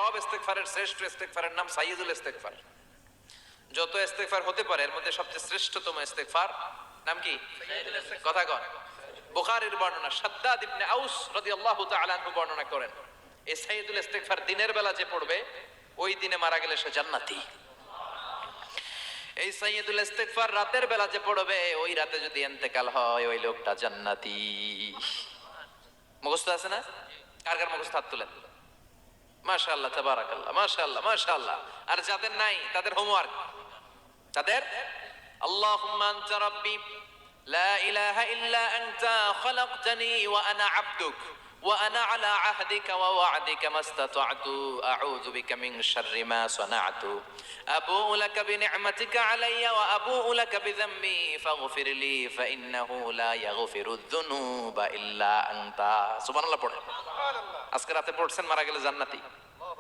সব ইস্তেগফারের শ্রেষ্ঠ ইস্তেগফারের নাম সাইয়্যিদুল ইস্তেগফার। যত ইস্তেগফার হতে পারে এর মধ্যে সবচেয়ে শ্রেষ্ঠতম ইস্তেগফার নাম কি? কথা কন। বুখারীর বর্ণনা, শাদ্দাদ ইবনে আউস রাদিয়াল্লাহু তাআলা আনহু বর্ণনা করেন, এই সাইয়্যিদুল ইস্তেগফার দিনের বেলা যে পড়বে ওই দিনে মারা গেলে সে জান্নাতি। এই সাইয়্যিদুল ইস্তেগফার রাতের বেলা যে পড়বে ওই রাতে যদি ইন্তেকাল হয় ওই লোকটা জান্নাতি। মুখস্থ আছে না? কার কার মুখস্থ? হাত তুলেন। মাশাআল্লাহ, তাবারাকাল্লাহ, মাশাআল্লাহ, মাশাআল্লাহ। আর যাদের নাই তাদের হোমওয়ার্ক, তাদের আল্লাহুম্মা আনতা রাব্বি লা ইলাহা ইল্লা আনতা খালাকতানি ওয়া আনা আবদুক ওয়া আনা আলা আহদিকা ওয়া ওয়া'দিকা মাস্তাতা'তু আউযু বিকা মিন শাররি মা সানা'তু আবুউ লাকা বিনি'মাতিকা আলাইয়া ওয়া আবুউ লাকা বিযামবি ফাগফির লি ফাইন্নাহু লা ইয়াগফিরুয যুনুবা ইল্লা আনতা। সুবহানাল্লাহ পড়েন। আজকে রাতে পড়ছেন, মারা গেলে জান্নাতি।